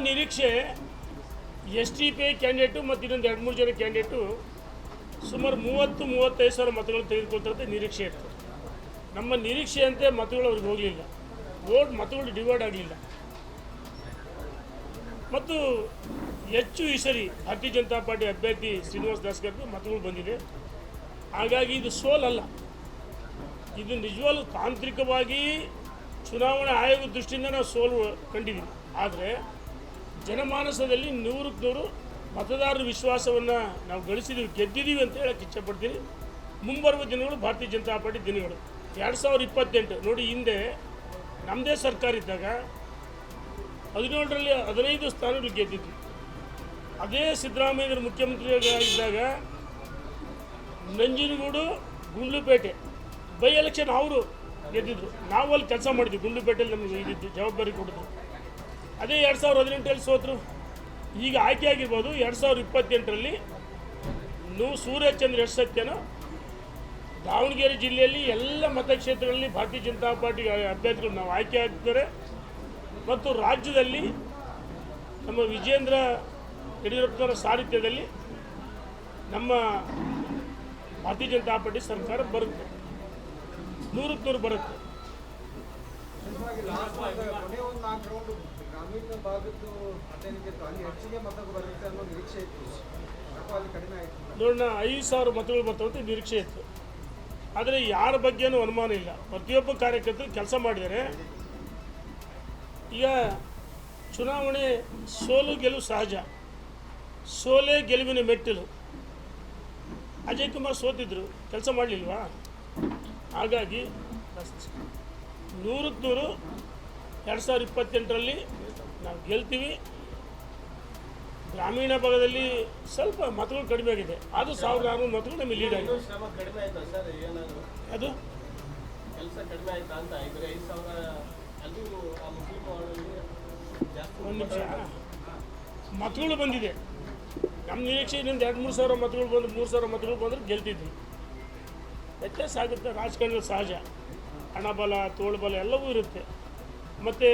ನಿರೀಕ್ಷೆ STP candidate ಮತ್ತು ಇನ್ನೊಂದು 2-3 ಜನ ಕ್ಯಾಂಡಿಡೇಟು ಸುಮಾರು 30-35 ಸಾವಿರ ಮತಗಳು ತೆಗೆದುಕೊಳ್ತಾರೆ ನಿರೀಕ್ಷೆ ಇತ್ತು. ನಮ್ಮ ನಿರೀಕ್ಷೆಯಂತೆ ಮತಗಳು ಅವ್ರಿಗೆ ಹೋಗಲಿಲ್ಲ, ಮತಗಳು ಡಿವೈಡ್ ಆಗಲಿಲ್ಲ. ಮತ್ತು ಹೆಚ್ಚು ಈ ಸರಿ ಭಾರತೀಯ ಜನತಾ ಪಾರ್ಟಿ ಅಭ್ಯರ್ಥಿ ಶ್ರೀನಿವಾಸ್ ದಾಸ್ಕರ್ಗೆ ಮತಗಳು ಬಂದಿದೆ. ಹಾಗಾಗಿ ಇದು ಸೋಲಲ್ಲ, ಇದು ನಿಜವಾಗ್ಲೂ ತಾಂತ್ರಿಕವಾಗಿ ಚುನಾವಣಾ ಆಯೋಗದ ದೃಷ್ಟಿಯಿಂದ ನಾವು ಸೋಲು ಕಂಡಿದ್ದೀವಿ. ಆದರೆ ಜನಮಾನಸದಲ್ಲಿ 100ಕ್ಕೆ 100 ಮತದಾರರ ವಿಶ್ವಾಸವನ್ನು ನಾವು ಗಳಿಸಿದ್ದೀವಿ, ಗೆದ್ದಿದ್ದೀವಿ ಅಂತ ಹೇಳಕ್ಕೆ ಇಚ್ಛಪಡ್ತೀನಿ. ಮುಂಬರುವ ದಿನಗಳು ಭಾರತೀಯ ಜನತಾ ಪಾರ್ಟಿ ದಿನಗಳು. 2028 ನೋಡಿ, ಹಿಂದೆ ನಮ್ಮದೇ ಸರ್ಕಾರ ಇದ್ದಾಗ 17ರಲ್ಲಿ 15 ಸ್ಥಾನಗಳು ಗೆದ್ದಿದ್ವಿ. ಅದೇ ಸಿದ್ದರಾಮಯ್ಯರು ಮುಖ್ಯಮಂತ್ರಿಯಾಗಿದ್ದಾಗ ನಂಜನಗೂಡು, ಗುಂಡ್ಲುಪೇಟೆ ಬೈ ಎಲೆಕ್ಷನ್ ಅವರು ಗೆದ್ದಿದ್ರು. ನಾವು ಅಲ್ಲಿ ಕೆಲಸ ಮಾಡಿದ್ವಿ, ಗುಂಡ್ಲುಪೇಟೆಯಲ್ಲಿ ನಮಗೆ ಇದ್ದಿದ್ದು ಜವಾಬ್ದಾರಿ ಕೊಟ್ಟಿದ್ರು. ಅದೇ 2018ರಲ್ಲಿ ಸೋತರು. ಈಗ ಆಯ್ಕೆ ಆಗಿರ್ಬೋದು 2028ರಲ್ಲಿ ಸೂರ್ಯಚಂದ್ರ ಎಷ್ಟು ಸತ್ಯನೋ ದಾವಣಗೆರೆ ಜಿಲ್ಲೆಯಲ್ಲಿ ಎಲ್ಲ ಮತಕ್ಷೇತ್ರಗಳಲ್ಲಿ ಭಾರತೀಯ ಜನತಾ ಪಾರ್ಟಿ ಅಭ್ಯರ್ಥಿಗಳು ನಾವು ಆಯ್ಕೆ ಆಗ್ತಾರೆ. ಮತ್ತು ರಾಜ್ಯದಲ್ಲಿ ನಮ್ಮ ವಿಜೇಂದ್ರ ಯಡಿಯೂರಪ್ಪನವರ ಸಾರಥ್ಯದಲ್ಲಿ ನಮ್ಮ ಭಾರತೀಯ ಜನತಾ ಪಾರ್ಟಿ ಸರ್ಕಾರ ಬರುತ್ತೆ, 100ಕ್ಕೆ 100 ಬರುತ್ತೆ. ನೋಡೋಣ, 5,000 ಮತಗಳು ಬರ್ತವಂತೆ ನಿರೀಕ್ಷೆ ಇತ್ತು. ಆದರೆ ಯಾರ ಬಗ್ಗೆನೂ ಅನುಮಾನ ಇಲ್ಲ, ಪ್ರತಿಯೊಬ್ಬ ಕಾರ್ಯಕರ್ತರು ಕೆಲಸ ಮಾಡಿದ್ದಾರೆ. ಈಗ ಚುನಾವಣೆ ಸೋಲು ಗೆಲುವು ಸಹಜ, ಸೋಲೇ ಗೆಲುವಿನ ಮೆಟ್ಟಿಲು. ಅಜಯ್ ಕುಮಾರ್ ಸೋತಿದ್ರು, ಕೆಲಸ ಮಾಡಲಿಲ್ವಾ? ಹಾಗಾಗಿ 100ಕ್ಕೆ 100 2028ರಲ್ಲಿ ನಾವು ಗೆಲ್ತೀವಿ. ಗ್ರಾಮೀಣ ಭಾಗದಲ್ಲಿ ಸ್ವಲ್ಪ ಮತಗಳು ಕಡಿಮೆ ಆಗಿದೆ, ಅದು 1600 ಮತಗಳು ನಮಗೆ ಲೀಡ್ ಆಗಿದೆ. ಅದು ಒಂದು ನಿಮಿಷ, ಮತಗಳು ಬಂದಿದೆ. ನಮ್ಮ ನಿರೀಕ್ಷೆ ಇನ್ನೊಂದು 2-3 ಸಾವಿರ ಮತಗಳು ಬಂದು 3,000 ಮತಗಳು ಬಂದರೆ ಗೆಲ್ತಿದ್ವಿ. ವ್ಯತ್ಯಾಸ ಆಗುತ್ತೆ, ರಾಜಕಾರಣದಲ್ಲಿ ಸಹಜ. ಹಣಬಲ, ತೋಳ್ಬಲ ಎಲ್ಲವೂ ಇರುತ್ತೆ. ಮತ್ತು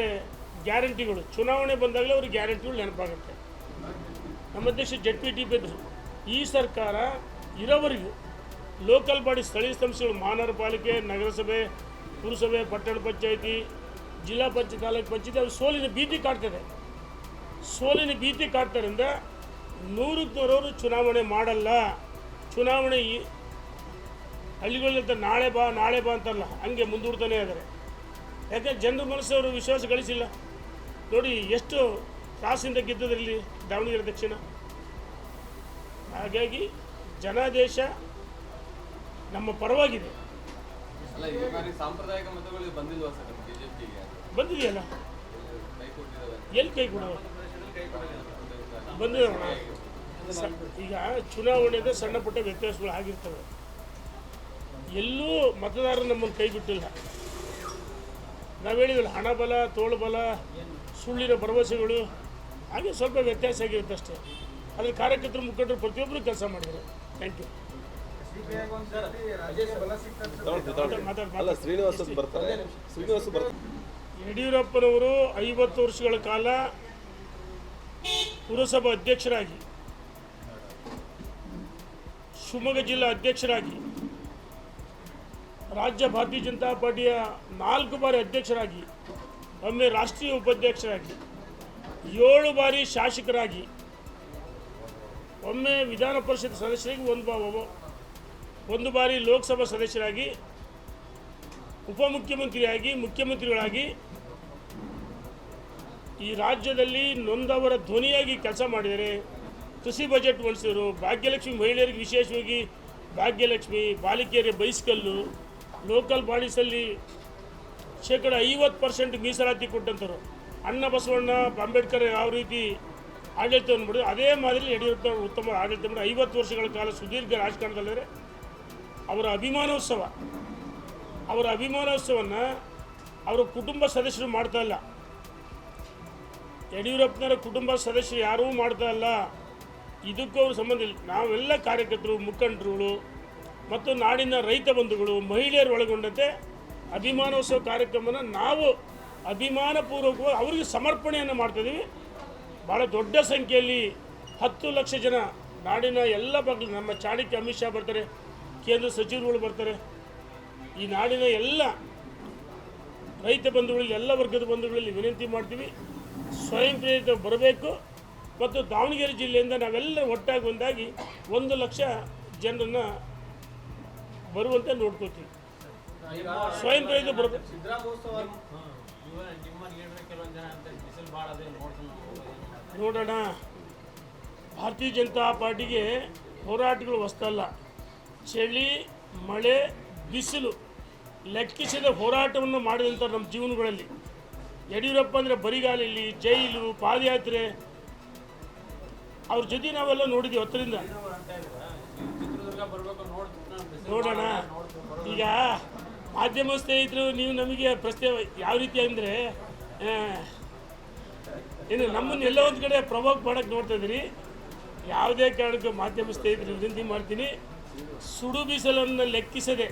ಗ್ಯಾರಂಟಿಗಳು ಚುನಾವಣೆ ಬಂದಾಗಲೇ ಅವ್ರಿಗೆ ಗ್ಯಾರಂಟಿಗಳು ನೆನಪಾಗುತ್ತೆ. ನಮ್ಮ ಅಧ್ಯಕ್ಷ ZPTP ಇದ್ದರು. ಈ ಸರ್ಕಾರ ಇರೋವರೆಗೂ ಲೋಕಲ್ ಬಾಡಿ ಸ್ಥಳೀಯ ಸಂಸ್ಥೆಗಳು, ಮಹಾನಗರ ಪಾಲಿಕೆ, ನಗರಸಭೆ, ಪುರಸಭೆ, ಪಟ್ಟಣ ಪಂಚಾಯಿತಿ, ಜಿಲ್ಲಾ ಪಂಚಾಯತ್, ತಾಲೂಕು ಪಂಚಾಯತಿ, ಅದು ಸೋಲಿನ ಭೀತಿ ಕಾಡ್ತದೆ. ಸೋಲಿನ ಭೀತಿ ಕಾಡ್ತಾರಿಂದ 100ಕ್ಕೆ 100 ಚುನಾವಣೆ ಮಾಡಲ್ಲ. ಚುನಾವಣೆ ಹಳ್ಳಿಗಳಿಂದ ನಾಳೆ ಬಾ ಅಂತಾರಲ್ಲ, ಹಂಗೆ ಮುಂದೂಡ್ತಾನೆ ಇದ್ದಾರೆ. ಯಾಕೆ ಜನರ ಮನಸ್ಸವರು ವಿಶ್ವಾಸ ಗಳಿಸಿಲ್ಲ. ನೋಡಿ ಎಷ್ಟು ಕ್ರಾಸಿಂದ ಗೆದ್ದದ್ರಲ್ಲಿ ದಾವಣಗೆರೆ ದಕ್ಷಿಣ. ಹಾಗಾಗಿ ಜನಾದೇಶ ನಮ್ಮ ಪರವಾಗಿದೆ. ಬಂದಿದೆಯಲ್ಲ, ಎಲ್ಲಿ ಕೈ ಕೊಡುವ ಬಂದಿದೆ. ಈಗ ಚುನಾವಣೆದ ಸಣ್ಣ ಪುಟ್ಟ ವ್ಯತ್ಯಾಸಗಳು ಆಗಿರ್ತವೆ. ಎಲ್ಲೂ ಮತದಾರರು ನಮ್ಮನ್ನು ಕೈ ಬಿಟ್ಟಿಲ್ಲ. ನಾವು ಹೇಳಿದ್ವಲ್ಲ, ಹಣಬಲ, ತೋಳ್ಬಲ, ಸುಳ್ಳಿನ ಭರವಸೆಗಳು, ಹಾಗೆ ಸ್ವಲ್ಪ ವ್ಯತ್ಯಾಸ ಆಗಿರುತ್ತೆ ಅಷ್ಟೇ. ಅದ್ರ ಕಾರ್ಯಕರ್ತರು, ಮುಖಂಡರು ಪ್ರತಿಯೊಬ್ಬರು ಕೆಲಸ ಮಾಡಿದ್ದಾರೆ. Thank you. ಯಡಿಯೂರಪ್ಪನವರು 50 ವರ್ಷಗಳ ಕಾಲ ಪುರಸಭಾ ಅಧ್ಯಕ್ಷರಾಗಿ, ಶಿವಮೊಗ್ಗ ಜಿಲ್ಲಾ ಅಧ್ಯಕ್ಷರಾಗಿ, ರಾಜ್ಯ ಭಾರತೀಯ ಜನತಾ ಪಾರ್ಟಿಯ 4 ಬಾರಿ ಅಧ್ಯಕ್ಷರಾಗಿ, ಒಮ್ಮೆ ರಾಷ್ಟ್ರೀಯ ಉಪಾಧ್ಯಕ್ಷರಾಗಿ, 7 ಬಾರಿ ಶಾಸಕರಾಗಿ, ಒಮ್ಮೆ ವಿಧಾನ ಪರಿಷತ್ ಸದಸ್ಯರಾಗಿ, ಒಂದು ಬಾರಿ ಲೋಕಸಭಾ ಸದಸ್ಯರಾಗಿ, ಉಪಮುಖ್ಯಮಂತ್ರಿಯಾಗಿ, ಮುಖ್ಯಮಂತ್ರಿಗಳಾಗಿ ಈ ರಾಜ್ಯದಲ್ಲಿ ನೊಂದವರ ಧ್ವನಿಯಾಗಿ ಕೆಲಸ ಮಾಡಿದ್ದಾರೆ. ಕೃಷಿ ಬಜೆಟ್ ಮಂಡಿಸಿದರು. ಭಾಗ್ಯಲಕ್ಷ್ಮಿ ಮಹಿಳೆಯರಿಗೆ ವಿಶೇಷವಾಗಿ ಭಾಗ್ಯಲಕ್ಷ್ಮಿ, ಬಾಲಿಕೆಯರಿಗೆ ಬೈಸ್ಕಲ್ಲು, ಲೋಕಲ್ ಬಾಡೀಸಲ್ಲಿ 50% ಮೀಸಲಾತಿ ಕೊಟ್ಟಂಥವ್ರು. ಅಣ್ಣ ಬಸವಣ್ಣ ಅಂಬೇಡ್ಕರ್ ಯಾವ ರೀತಿ ಆಡಳಿತವನ್ನು ಮಾಡಿದ್ರು, ಅದೇ ಮಾದರಿ ಯಡಿಯೂರಪ್ಪ ಉತ್ತಮ ಆಡಳಿತ ಮಾಡಿ 50 ವರ್ಷಗಳ ಕಾಲ ಸುದೀರ್ಘ ರಾಜಕಾರಣದಲ್ಲಿದ್ದಾರೆ. ಅವರ ಅಭಿಮಾನೋತ್ಸವವನ್ನು ಅವರ ಕುಟುಂಬ ಸದಸ್ಯರು ಮಾಡ್ತಾ ಇಲ್ಲ. ಯಡಿಯೂರಪ್ಪನವರ ಕುಟುಂಬ ಸದಸ್ಯರು ಯಾರೂ ಮಾಡ್ತಾ ಇಲ್ಲ. ಇದಕ್ಕೂ ಅವ್ರ ಸಂಬಂಧ ಇಲ್ಲ. ನಾವೆಲ್ಲ ಕಾರ್ಯಕರ್ತರು, ಮುಖಂಡರುಗಳು ಮತ್ತು ನಾಡಿನ ರೈತ ಬಂಧುಗಳು, ಮಹಿಳೆಯರು ಒಳಗೊಂಡಂತೆ ಅಭಿಮಾನೋತ್ಸವ ಕಾರ್ಯಕ್ರಮನ ನಾವು ಅಭಿಮಾನಪೂರ್ವಕವಾಗಿ ಅವರಿಗೆ ಸಮರ್ಪಣೆಯನ್ನು ಮಾಡ್ತಾಯಿದ್ದೀವಿ. ಭಾಳ ದೊಡ್ಡ ಸಂಖ್ಯೆಯಲ್ಲಿ 10 ಲಕ್ಷ ಜನ ನಾಡಿನ ಎಲ್ಲ ಭಾಗದಲ್ಲಿ ನಮ್ಮ ಚಾಣಕ್ಯ ಅಮಿತ್ ಶಾ ಬರ್ತಾರೆ, ಕೇಂದ್ರ ಸಚಿವರುಗಳು ಬರ್ತಾರೆ. ಈ ನಾಡಿನ ಎಲ್ಲ ರೈತ ಬಂಧುಗಳಲ್ಲಿ, ಎಲ್ಲ ವರ್ಗದ ಬಂಧುಗಳಲ್ಲಿ ವಿನಂತಿ ಮಾಡ್ತೀವಿ, ಸ್ವಯಂ ಪ್ರೇರಿತ ಬರಬೇಕು. ಮತ್ತು ದಾವಣಗೆರೆ ಜಿಲ್ಲೆಯಿಂದ ನಾವೆಲ್ಲ ಒಟ್ಟಾಗಿ ಒಂದಾಗಿ 1 ಲಕ್ಷ ಜನರನ್ನು ಬರುವಂತೆ ನೋಡ್ಕೋತೀವಿ. ಸ್ವಯಂ ಪ್ರೇರಿತ ಬರಬೇಕು. ನೋಡೋಣ, ಭಾರತೀಯ ಜನತಾ ಪಾರ್ಟಿಗೆ ಹೋರಾಟಗಳು ಹೊಸ್ತಲ್ಲ. ಚಳಿ, ಮಳೆ, ಬಿಸಿಲು ಲೆಕ್ಕಿಸದ ಹೋರಾಟವನ್ನು ಮಾಡಿದಂಥ ನಮ್ಮ ಜೀವನಗಳಲ್ಲಿ. ಯಡಿಯೂರಪ್ಪ ಅಂದರೆ ಬರಿಗಾಲಲ್ಲಿ, ಜೈಲು, ಪಾದಯಾತ್ರೆ, ಅವ್ರ ಜೊತೆ ನಾವೆಲ್ಲ ನೋಡಿದ್ದೀವಿ ಹತ್ತರಿಂದ. ನೋಡೋಣ, ಈಗ ಮಾಧ್ಯಮ ಸ್ನೇಹಿತರು ನೀವು ನಮಗೆ ಪ್ರಶ್ನೆ ಯಾವ ರೀತಿ ಅಂದರೆ ಇನ್ನು ನಮ್ಮನ್ನು ಎಲ್ಲ ಒಂದು ಕಡೆ ಪ್ರವೋಕ್ ಮಾಡೋಕ್ಕೆ ನೋಡ್ತಾ ಇದ್ದೀರಿ. ಯಾವುದೇ ಕಾರಣಕ್ಕೂ ಮಾಧ್ಯಮ ಸ್ನೇಹಿತರು ವಿನಂತಿ ಮಾಡ್ತೀನಿ, ಸುಡು ಬಿಸಿಲನ್ನು ಲೆಕ್ಕಿಸದೆ,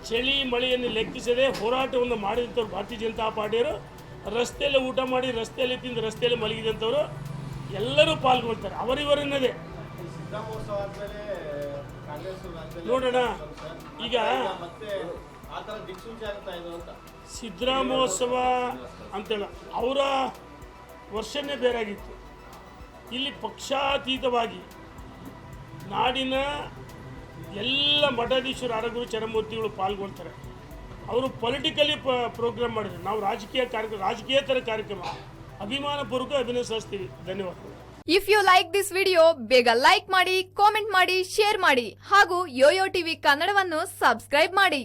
ಚಳಿ ಮಳೆಯನ್ನು ಲೆಕ್ಕಿಸದೆ ಹೋರಾಟವನ್ನು ಮಾಡಿದಂಥವ್ರು ಭಾರತೀಯ ಜನತಾ ಪಾರ್ಟಿಯವರು. ರಸ್ತೆಯಲ್ಲಿ ಊಟ ಮಾಡಿ, ರಸ್ತೆಯಲ್ಲಿ ತಿಂದು, ರಸ್ತೆಯಲ್ಲಿ ಮಲಗಿದಂಥವರು ಎಲ್ಲರೂ ಪಾಲ್ಗೊಳ್ತಾರೆ, ಅವರಿವರನ್ನದೇ. ನೋಡೋಣ, ಈಗ ಸಿದ್ದರಾಮೋತ್ಸವ ಅಂತೇಳ ಅವರ ವರ್ಷನೇ ಬೇರಾಗಿತ್ತು. ಇಲ್ಲಿ ಪಕ್ಷಾತೀತವಾಗಿ ನಾಡಿನ ಎಲ್ಲ ಮಠಾಧೀಶರು, ಅರಗುರು, ಚರಮೂರ್ತಿಗಳು ಪಾಲ್ಗೊಳ್ತಾರೆ. ಅವರು ಪೊಲಿಟಿಕಲಿ ಪ್ರೋಗ್ರಾಮ್ ಮಾಡಿದ್ರು. ನಾವು ರಾಜಕೀಯೇತರ ಕಾರ್ಯಕ್ರಮ ಅಭಿಮಾನಪೂರ್ವಕ ಅಭಿನಯಿಸ್ತೀವಿ. ಧನ್ಯವಾದಗಳು. If you like this video, ಬೇಗ ಲೈಕ್ ಮಾಡಿ, ಕಾಮೆಂಟ್ ಮಾಡಿ, ಶೇರ್ ಮಾಡಿ ಹಾಗೂ ಯೋಯೋ ಟಿವಿ ಕನ್ನಡವನ್ನು ಸಬ್ಸ್ಕ್ರೈಬ್ ಮಾಡಿ.